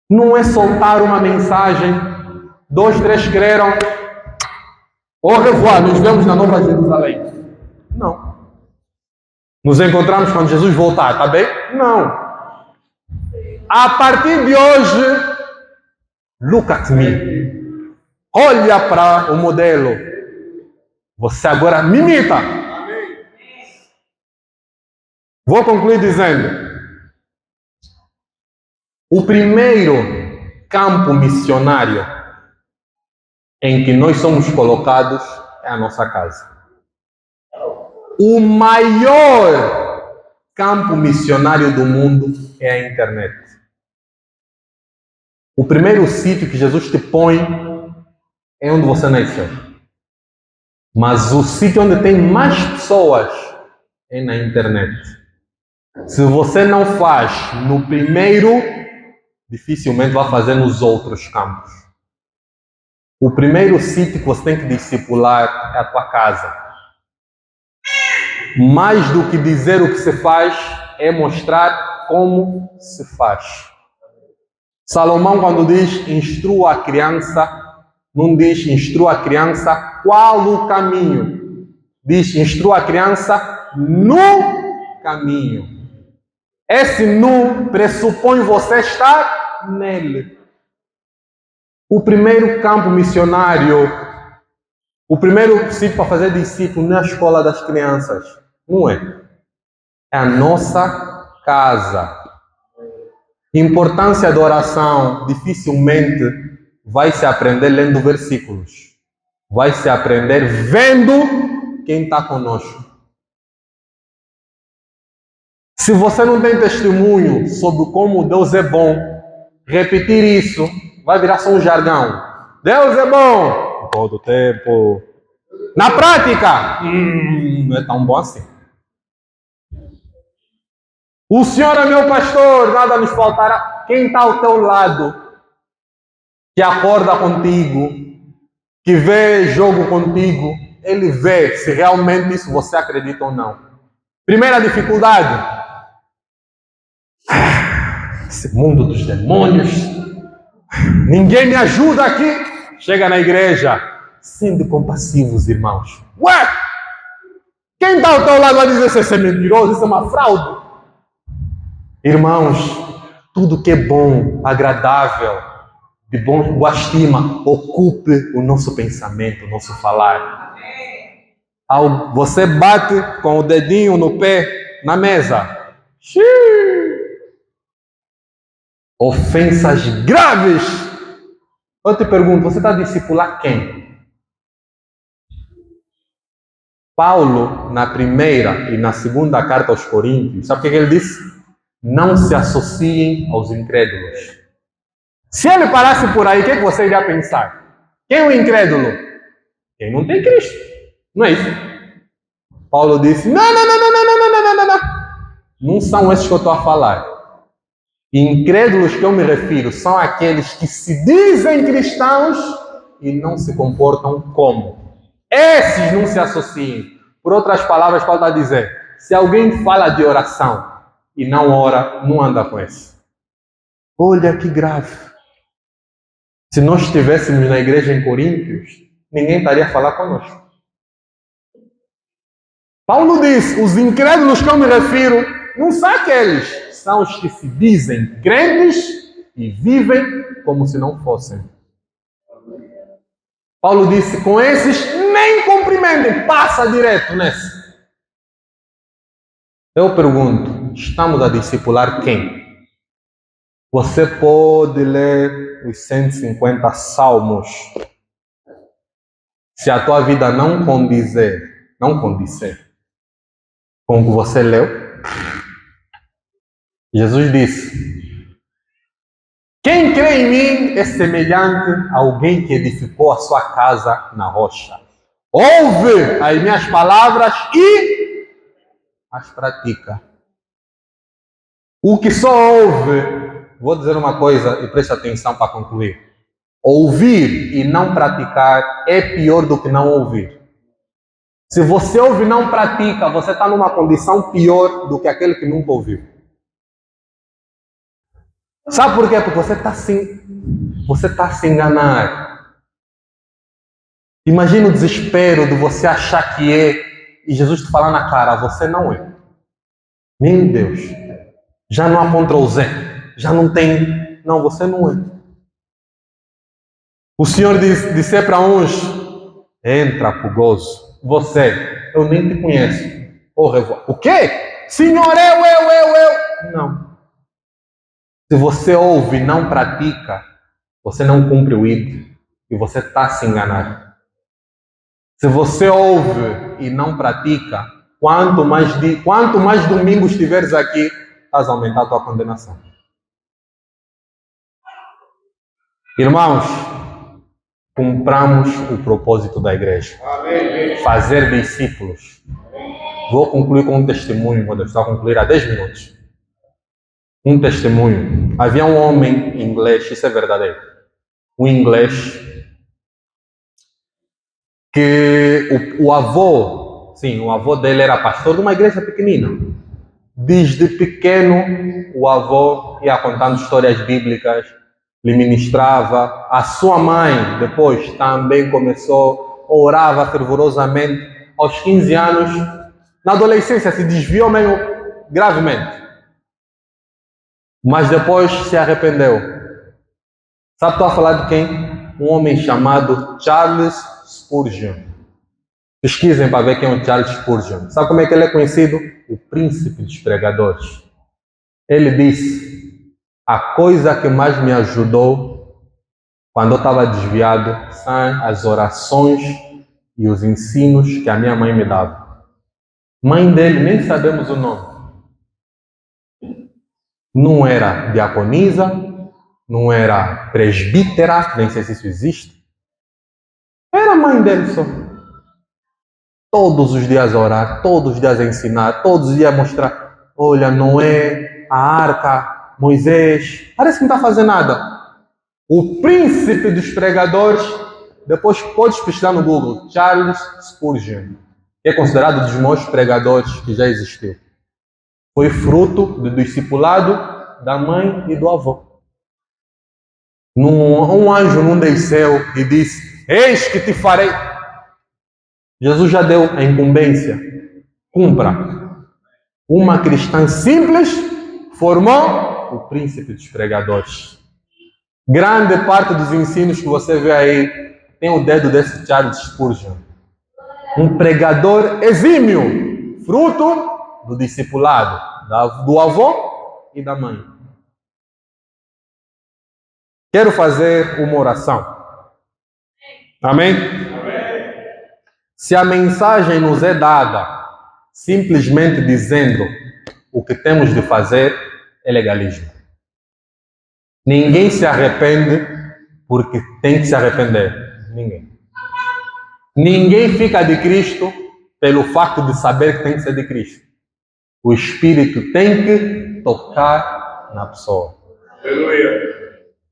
Não é soltar uma mensagem, 2, 3 creram, au revoir, nos vemos na Nova Jerusalém. Não. Nos encontramos quando Jesus voltar, tá bem? Não. A partir de hoje, look at me. Olha para o modelo. Você agora me imita. Vou concluir dizendo: o primeiro campo missionário em que nós somos colocados é a nossa casa. O maior campo missionário do mundo é a internet. O primeiro sítio que Jesus te põe é onde você nasceu. Mas o sítio onde tem mais pessoas é na internet. Se você não faz no primeiro, dificilmente vai fazer nos outros campos. O primeiro sítio que você tem que discipular é a tua casa. Mais do que dizer o que se faz, é mostrar como se faz. Salomão, quando diz instrua a criança, não diz instrua a criança qual o caminho. Diz instrua a criança no caminho. Esse no pressupõe você estar nele. O primeiro campo missionário, o primeiro sítio para fazer discípulo não é a escola das crianças. Não é. É a nossa casa. Importância da oração dificilmente vai se aprender lendo versículos. Vai se aprender vendo quem está conosco. Se você não tem testemunho sobre como Deus é bom, repetir isso vai virar só um jargão. Deus é bom todo tempo. Na prática, não é tão bom assim. O Senhor é meu pastor, nada nos faltará. Quem está ao teu lado, que acorda contigo, que vê jogo contigo, ele vê se realmente isso você acredita ou não. Primeira dificuldade. Esse mundo dos demônios. Ninguém me ajuda aqui. Chega na igreja. Sendo compassivos, irmãos. Ué! Quem está ao teu lado vai dizer isso é mentiroso, isso é uma fraude. Irmãos, tudo que é bom, agradável, de boa estima, ocupe o nosso pensamento, o nosso falar. Você bate com o dedinho no pé, na mesa. Ofensas graves. Eu te pergunto, você está a discipular quem? Paulo, na primeira e na segunda carta aos Coríntios, sabe o que ele disse? Não se associem aos incrédulos. Se ele parasse por aí, o que você iria pensar? Quem é o incrédulo? Quem não tem Cristo. Não é isso? Paulo disse, não. Não são esses que eu estou a falar. Incrédulos que eu me refiro são aqueles que se dizem cristãos e não se comportam como. Esses não se associem. Por outras palavras, Paulo está a dizer, se alguém fala de oração e não ora, não anda com esse. Olha que grave. Se nós estivéssemos na igreja em Coríntios, ninguém estaria a falar conosco. Paulo diz, os incrédulos que eu me refiro, não são aqueles, são os que se dizem crentes e vivem como se não fossem. Paulo disse, com esses nem cumprimentem, passa direto nesse. Eu pergunto, estamos a discipular quem? Você pode ler os 150 salmos. Se a tua vida não condizer com o que você leu, Jesus disse, quem crê em mim é semelhante a alguém que edificou a sua casa na rocha. ouve as minhas palavras e as pratica. O que só ouve, vou dizer uma coisa e preste atenção para concluir. Ouvir e não praticar é pior do que não ouvir. Se você ouve e não pratica, você está numa condição pior do que aquele que nunca ouviu. Sabe por quê? Porque você está a se enganar. Imagina o desespero de você achar que é e Jesus te falar na cara, você não é. Meu Deus, já não há Ctrl Z, já não tem. Não, você não é. O Senhor disse para uns, entra pro gozo. Você, eu nem te conheço. O quê? Senhor, eu. Não. Se você ouve e não pratica, você não cumpre o ID e você está a se enganar. Se você ouve e não pratica, quanto mais domingos tiveres aqui, estás a aumentar a tua condenação. Irmãos, cumpramos o propósito da igreja. Amém. Fazer discípulos. Vou concluir com um testemunho, vou deixar concluir há 10 minutos. Um testemunho. Havia um homem inglês, isso é verdadeiro. Um inglês que o avô dele era pastor de uma igreja pequenina. Desde pequeno, o avô ia contando histórias bíblicas, lhe ministrava. A sua mãe, depois, também começou, orava fervorosamente. Aos 15 anos, na adolescência, se desviou mesmo gravemente. Mas depois se arrependeu. Sabe, estou a falar de quem? Um homem chamado Charles Spurgeon. Pesquisem para ver quem é o Charles Spurgeon. Sabe como é que ele é conhecido? O príncipe dos pregadores. Ele disse, a coisa que mais me ajudou quando eu estava desviado são as orações e os ensinos que a minha mãe me dava. Mãe dele, nem sabemos o nome. Não era diaconisa, não era presbítera, nem sei se isso existe. Era a mãe dele só. Todos os dias a orar, todos os dias a ensinar, todos os dias a mostrar, olha, Noé, a arca, Moisés, parece que não está fazendo nada. O príncipe dos pregadores, depois podes pesquisar no Google, Charles Spurgeon, que é considerado um dos maiores pregadores que já existiu. Foi fruto do discipulado da mãe e do avô. Um anjo não desceu e disse, eis que te farei. Jesus já deu a incumbência. Cumpra. Uma cristã simples formou o príncipe dos pregadores. Grande parte dos ensinos que você vê aí tem o dedo desse Charles Spurgeon. Um pregador exímio, fruto do discipulado do avô e da mãe. Quero fazer uma oração. Amém? Se a mensagem nos é dada simplesmente dizendo o que temos de fazer, é legalismo. Ninguém se arrepende porque tem que se arrepender. Ninguém fica de Cristo pelo fato de saber que tem que ser de Cristo. O Espírito tem que tocar na pessoa. Aleluia.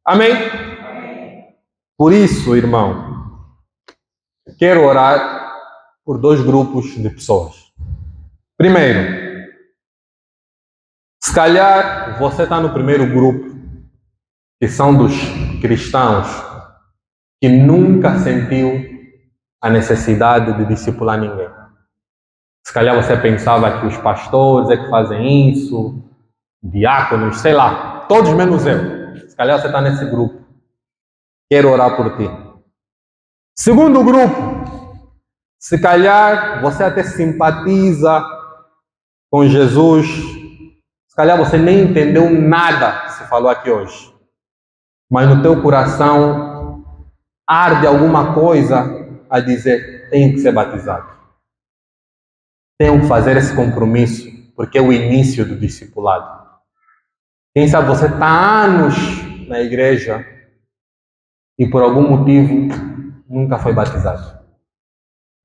Amém? Por isso, irmão, quero orar por 2 grupos de pessoas. Primeiro, se calhar você está no primeiro grupo, que são dos cristãos que nunca sentiu a necessidade de discipular ninguém. Se calhar você pensava que os pastores é que fazem isso, diáconos, sei lá, todos menos eu. Se calhar você está nesse grupo. Quero orar por ti. Segundo grupo, se calhar você até simpatiza com Jesus, se calhar você nem entendeu nada que se falou aqui hoje, mas no teu coração arde alguma coisa a dizer, tenho que ser batizado. Tenho que fazer esse compromisso, porque é o início do discipulado. Quem sabe você está há anos na igreja e por algum motivo nunca foi batizado.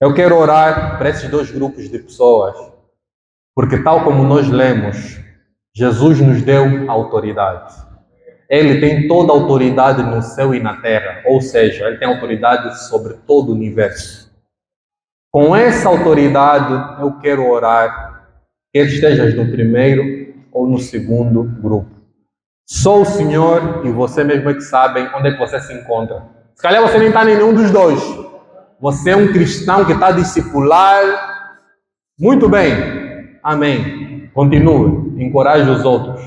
Eu quero orar para esses dois grupos de pessoas, porque tal como nós lemos, Jesus nos deu autoridade. Ele tem toda a autoridade no céu e na terra, ou seja, ele tem autoridade sobre todo o universo. Com essa autoridade, eu quero orar, quer estejas no primeiro ou no segundo grupo. Só o Senhor e você mesmo é que sabem onde é que você se encontra. Se calhar você nem está em nenhum dos dois. Você é um cristão que está a discipular. Muito bem. Amém. Continue. Encoraje os outros.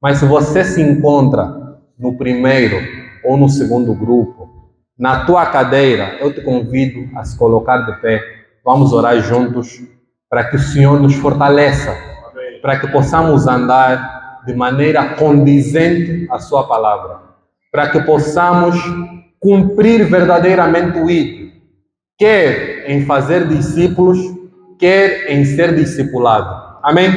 Mas se você se encontra no primeiro ou no segundo grupo, na tua cadeira, eu te convido a se colocar de pé. Vamos orar juntos para que o Senhor nos fortaleça, para que possamos andar de maneira condizente à sua palavra, para que possamos cumprir verdadeiramente o ídolo, quer em fazer discípulos, quer em ser discipulado. Amém?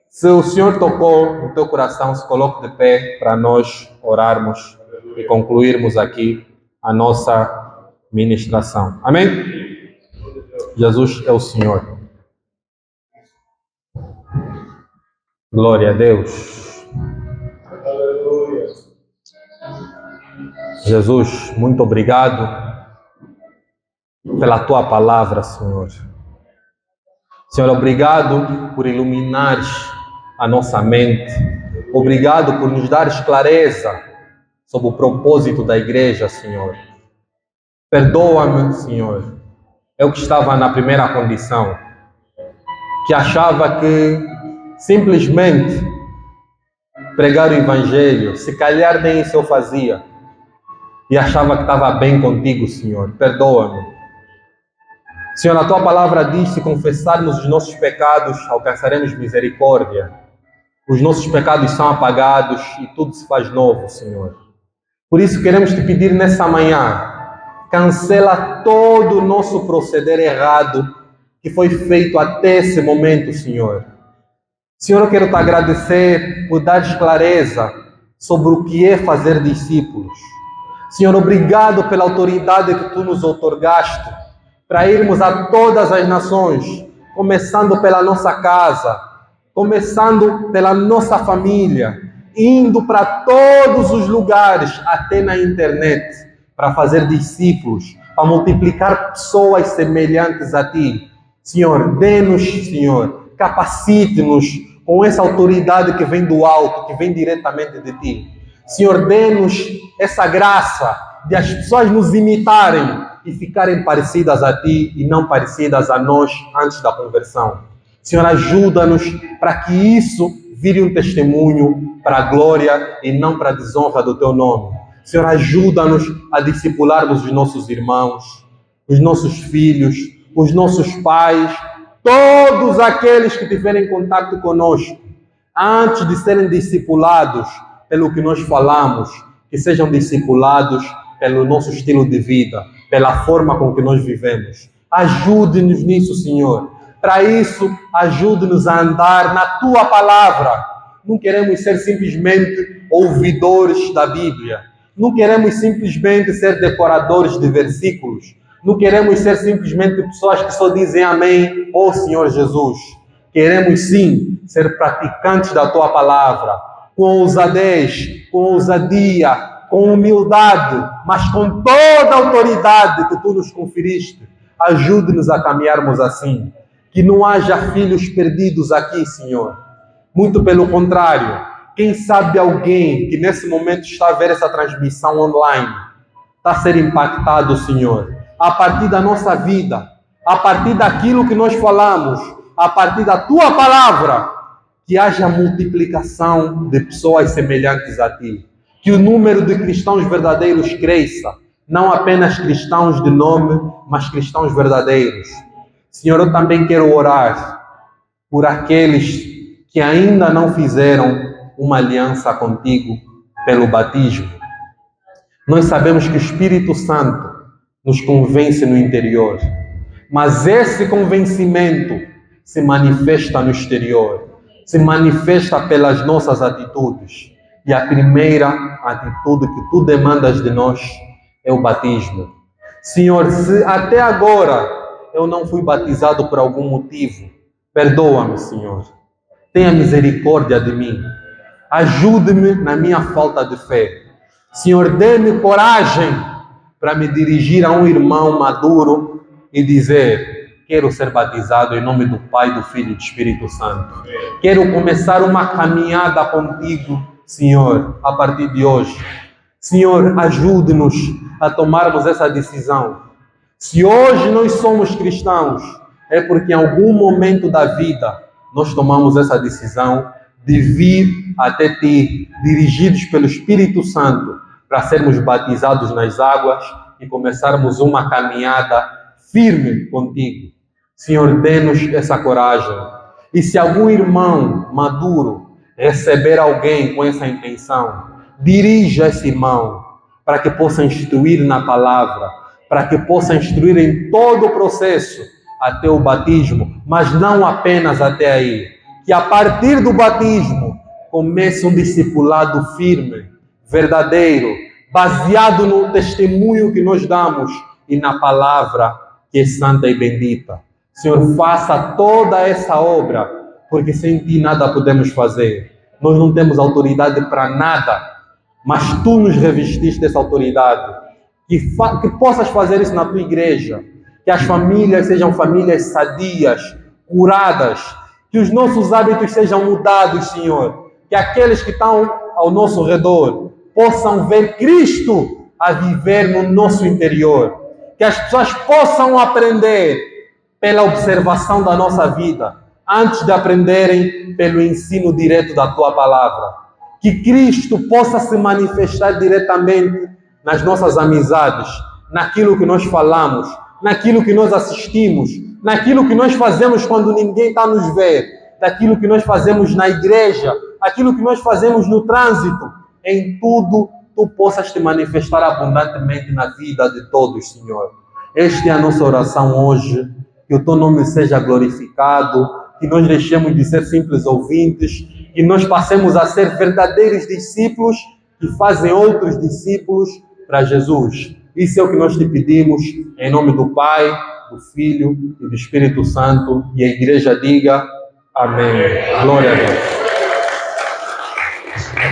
Se o Senhor tocou no teu coração, se coloque de pé para nós orarmos e concluirmos aqui a nossa ministração. Amém? Jesus é o Senhor. Glória a Deus. Jesus, muito obrigado pela tua palavra, Senhor. Senhor, obrigado por iluminares a nossa mente. Obrigado por nos dares clareza sobre o propósito da igreja, Senhor. Perdoa-me, Senhor. Eu que estava na primeira condição, que achava que simplesmente pregar o Evangelho, se calhar nem isso eu fazia, e achava que estava bem contigo, Senhor. Perdoa-me. Senhor, a tua palavra diz: se confessarmos os nossos pecados, alcançaremos misericórdia. Os nossos pecados são apagados e tudo se faz novo, Senhor. Por isso queremos te pedir nessa manhã, cancela todo o nosso proceder errado que foi feito até esse momento, Senhor. Senhor, eu quero te agradecer por dar clareza sobre o que é fazer discípulos. Senhor, obrigado pela autoridade que tu nos outorgaste para irmos a todas as nações, começando pela nossa casa, começando pela nossa família, indo para todos os lugares, até na internet, para fazer discípulos, para multiplicar pessoas semelhantes a ti. Senhor, dê-nos, Senhor, capacite-nos com essa autoridade que vem do alto, que vem diretamente de ti. Senhor, dê-nos essa graça de as pessoas nos imitarem e ficarem parecidas a ti e não parecidas a nós antes da conversão. Senhor, ajuda-nos para que isso vire um testemunho para a glória e não para a desonra do teu nome. Senhor, ajuda-nos a discipularmos os nossos irmãos, os nossos filhos, os nossos pais, todos aqueles que tiverem contato conosco, antes de serem discipulados pelo que nós falamos, que sejam discipulados pelo nosso estilo de vida, pela forma com que nós vivemos. Ajude-nos nisso, Senhor. Para isso, ajude-nos a andar na tua palavra. Não queremos ser simplesmente ouvidores da Bíblia. Não queremos simplesmente ser decoradores de versículos. Não queremos ser simplesmente pessoas que só dizem amém, ó Senhor Jesus. Queremos sim ser praticantes da tua palavra, com ousadez, com ousadia, com humildade, mas com toda a autoridade que tu nos conferiste. Ajude-nos a caminharmos assim. Que não haja filhos perdidos aqui, Senhor. Muito pelo contrário. Quem sabe alguém que nesse momento está a ver essa transmissão online, está a ser impactado, Senhor, a partir da nossa vida, a partir daquilo que nós falamos, a partir da tua palavra, que haja multiplicação de pessoas semelhantes a ti. Que o número de cristãos verdadeiros cresça. Não apenas cristãos de nome, mas cristãos verdadeiros. Senhor, eu também quero orar por aqueles que ainda não fizeram uma aliança contigo pelo batismo. Nós sabemos que o Espírito Santo nos convence no interior, mas esse convencimento se manifesta no exterior, se manifesta pelas nossas atitudes. E a primeira atitude que tu demandas de nós é o batismo. Senhor, se até agora eu não fui batizado por algum motivo. Perdoa-me, Senhor. Tenha misericórdia de mim. Ajude-me na minha falta de fé. Senhor, dê-me coragem para me dirigir a um irmão maduro e dizer: quero ser batizado em nome do Pai, do Filho e do Espírito Santo. Quero começar uma caminhada contigo, Senhor, a partir de hoje. Senhor, ajude-nos a tomarmos essa decisão. Se hoje nós somos cristãos, é porque em algum momento da vida nós tomamos essa decisão de vir até Ti, dirigidos pelo Espírito Santo, para sermos batizados nas águas e começarmos uma caminhada firme contigo. Senhor, dê-nos essa coragem. E se algum irmão maduro receber alguém com essa intenção, dirija esse irmão para que possa instruir na palavra, para que possa instruir em todo o processo até o batismo, mas não apenas até aí. Que a partir do batismo comece um discipulado firme, verdadeiro, baseado no testemunho que nós damos e na palavra que é santa e bendita. Senhor, faça toda essa obra, porque sem Ti nada podemos fazer. Nós não temos autoridade para nada, mas Tu nos revestiste dessa autoridade. Que possas fazer isso na Tua igreja. Que as famílias sejam famílias sadias, curadas. Que os nossos hábitos sejam mudados, Senhor. Que aqueles que estão ao nosso redor possam ver Cristo a viver no nosso interior. Que as pessoas possam aprender pela observação da nossa vida, antes de aprenderem pelo ensino direto da Tua palavra. Que Cristo possa se manifestar diretamente nas nossas amizades, naquilo que nós falamos, naquilo que nós assistimos, naquilo que nós fazemos quando ninguém está nos ver, daquilo que nós fazemos na igreja, aquilo que nós fazemos no trânsito. Em tudo, Tu possas te manifestar abundantemente na vida de todos, Senhor. Esta é a nossa oração hoje. Que o Teu nome seja glorificado, que nós deixemos de ser simples ouvintes, que nós passemos a ser verdadeiros discípulos que fazem outros discípulos para Jesus. Isso é o que nós te pedimos, em nome do Pai, do Filho e do Espírito Santo. E a igreja diga amém. Glória a Deus.